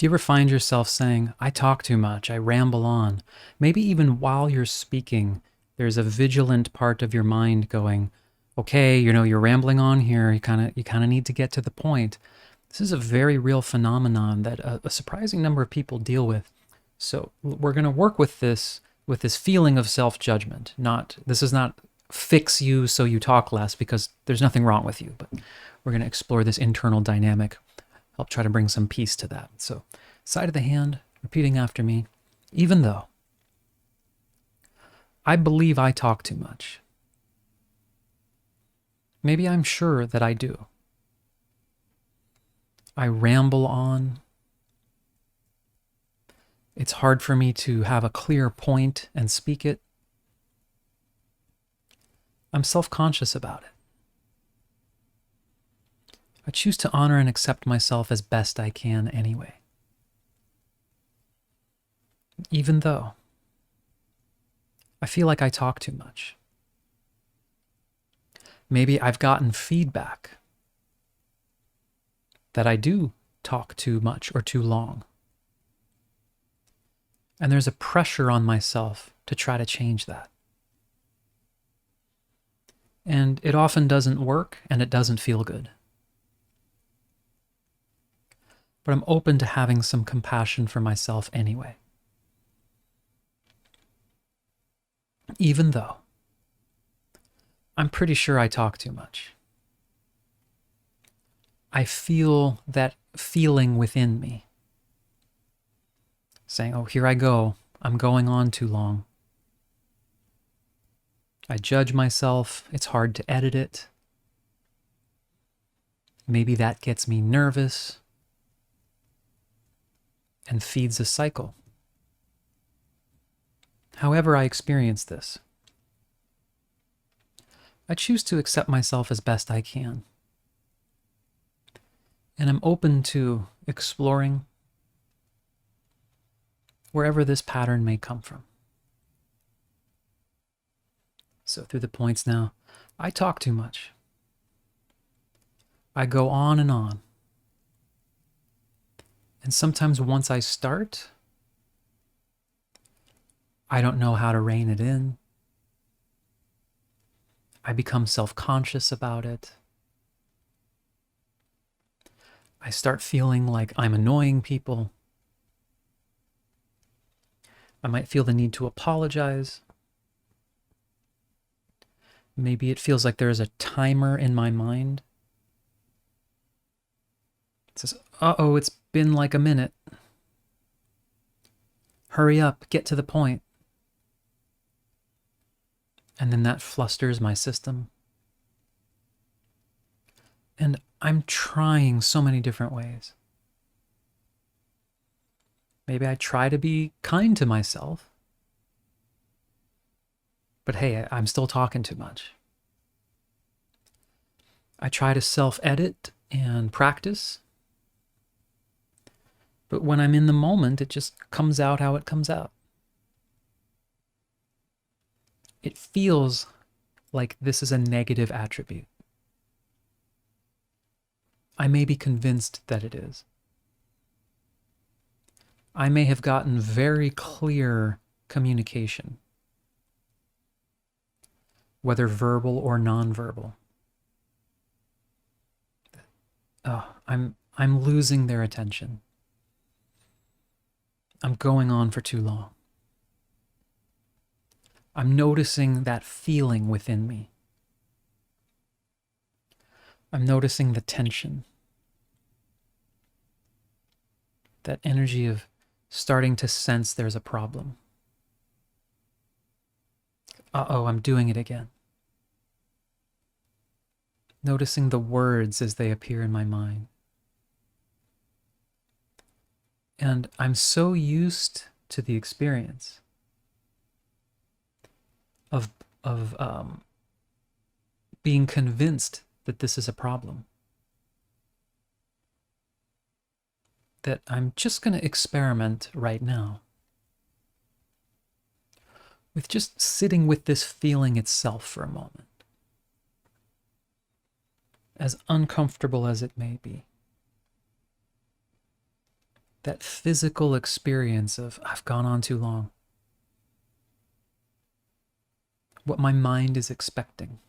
Do you ever find yourself saying, I talk too much, I ramble on? Maybe even while you're speaking, there's a vigilant part of your mind going, okay, you're rambling on here. You kind of need to get to the point. This is a very real phenomenon that a surprising number of people deal with. So we're going to work with this feeling of self-judgment. This is not fix you so you talk less, because there's nothing wrong with you, but we're going to explore this internal dynamic, help try to bring some peace to that. So side of the hand, repeating after me. Even though I believe I talk too much, maybe I'm sure that I do. I ramble on. It's hard for me to have a clear point and speak it. I'm self-conscious about it. I choose to honor and accept myself as best I can anyway. Even though I feel like I talk too much. Maybe I've gotten feedback that I do talk too much or too long. And there's a pressure on myself to try to change that. And it often doesn't work, and it doesn't feel good. But I'm open to having some compassion for myself anyway. Even though I'm pretty sure I talk too much. I feel that feeling within me saying, oh, here I go. I'm going on too long. I judge myself. It's hard to edit it. Maybe that gets me nervous and feeds a cycle. However I experience this, I choose to accept myself as best I can. And I'm open to exploring wherever this pattern may come from. So through the points now, I talk too much. I go on and on. And sometimes once I start, I don't know how to rein it in. I become self-conscious about it. I start feeling like I'm annoying people. I might feel the need to apologize. Maybe it feels like there is a timer in my mind. It says, uh-oh, it's been like a minute. Hurry up, get to the point. And then that flusters my system. And I'm trying so many different ways. Maybe I try to be kind to myself. But hey, I'm still talking too much. I try to self-edit and practice. But when I'm in the moment, it just comes out how it comes out. It feels like this is a negative attribute. I may be convinced that it is. I may have gotten very clear communication, whether verbal or nonverbal. Oh, I'm losing their attention. I'm going on for too long. I'm noticing that feeling within me. I'm noticing the tension. That energy of starting to sense there's a problem. Uh-oh, I'm doing it again. Noticing the words as they appear in my mind. And I'm so used to the experience of being convinced that this is a problem, that I'm just going to experiment right now with just sitting with this feeling itself for a moment, as uncomfortable as it may be. that physical experience of I've gone on too long, what my mind is expecting,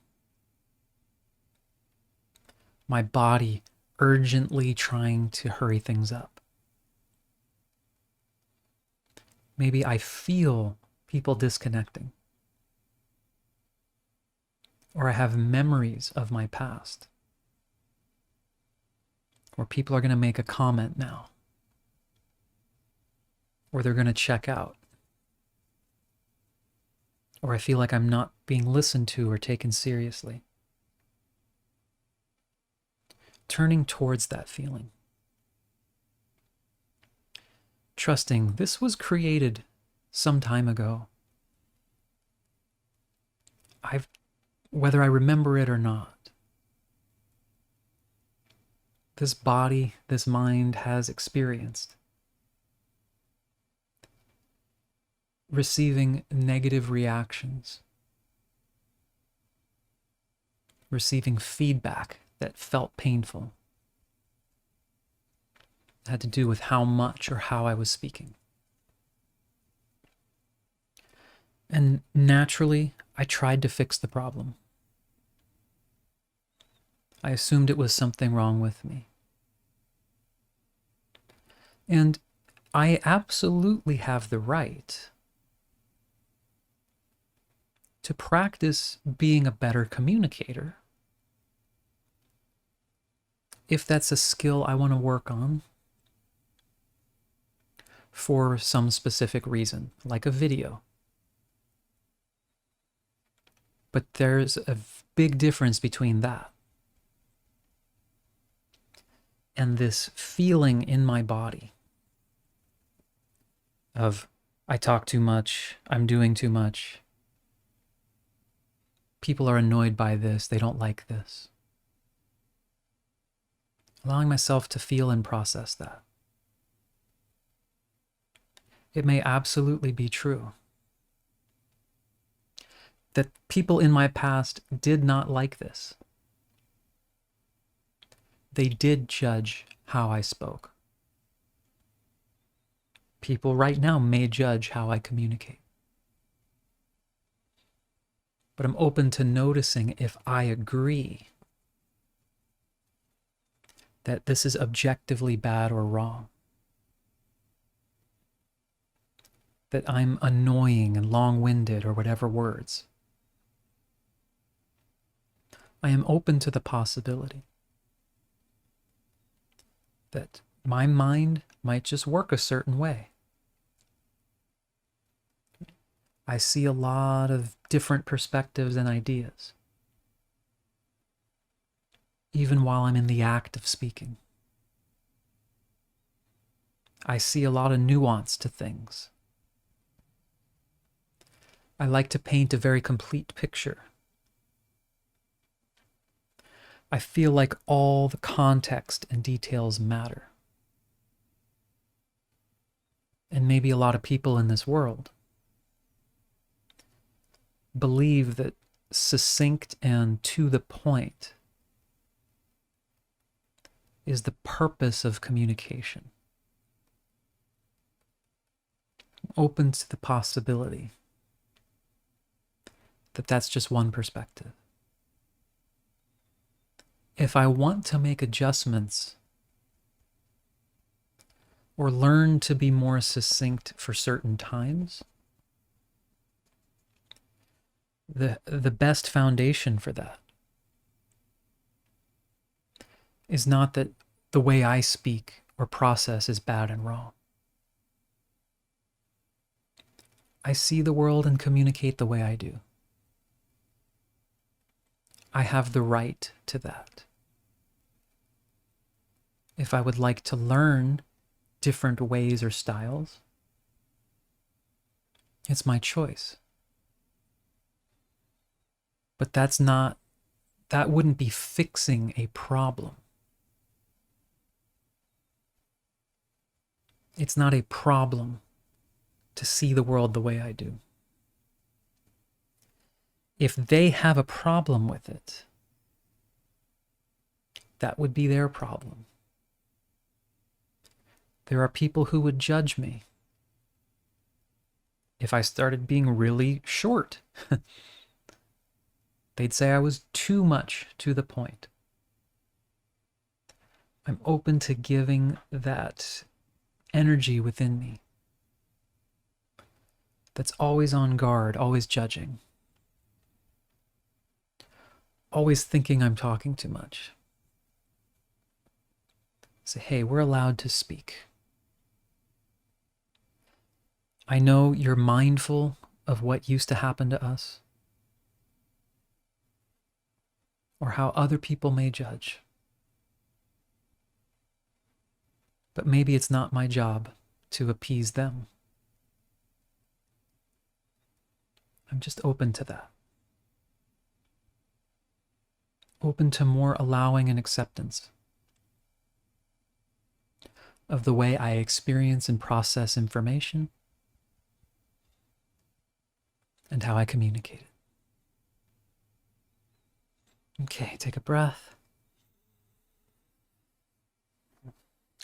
my body urgently trying to hurry things up. Maybe I feel people disconnecting, or I have memories of my past, or people are going to make a comment now, or they're going to check out, or I feel like I'm not being listened to or taken seriously. Turning towards that feeling. Trusting this was created some time ago. Whether I remember it or not, this body, this mind has experienced receiving negative reactions, receiving feedback that felt painful. It had to do with how much or how I was speaking. And naturally, I tried to fix the problem. I assumed it was something wrong with me. And I absolutely have the right to practice being a better communicator if that's a skill I want to work on for some specific reason, like a video. But there's a big difference between that and this feeling in my body of I talk too much, I'm doing too much, people are annoyed by this, they don't like this. Allowing myself to feel and process that. It may absolutely be true that people in my past did not like this. They did judge how I spoke. People right now may judge how I communicate. But I'm open to noticing if I agree that this is objectively bad or wrong. That I'm annoying and long-winded or whatever words. I am open to the possibility that my mind might just work a certain way. I see a lot of different perspectives and ideas, even while I'm in the act of speaking. I see a lot of nuance to things. I like to paint a very complete picture. I feel like all the context and details matter. And maybe a lot of people in this world believe that succinct and to the point is the purpose of communication. I'm open to the possibility that that's just one perspective. If I want to make adjustments or learn to be more succinct for certain times, the best foundation for that is not that the way I speak or process is bad and wrong. I see the world and communicate the way I do. I have the right to that. If I would like to learn different ways or styles, it's my choice. But that wouldn't be fixing a problem. It's not a problem to see the world the way I do. If they have a problem with it, that would be their problem. There are people who would judge me if I started being really short. They'd say I was too much to the point. I'm open to giving that energy within me that's always on guard, always judging, always thinking I'm talking too much. Say, hey, we're allowed to speak. I know you're mindful of what used to happen to us or how other people may judge. But maybe it's not my job to appease them. I'm just open to that. Open to more allowing and acceptance of the way I experience and process information and how I communicate it. Okay, take a breath.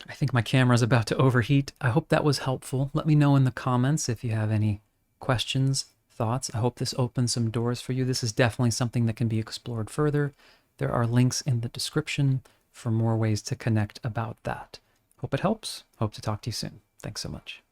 I think my camera's about to overheat. I hope that was helpful. Let me know in the comments if you have any questions, thoughts. I hope this opens some doors for you. This is definitely something that can be explored further. There are links in the description for more ways to connect about that. Hope it helps. Hope to talk to you soon. Thanks so much.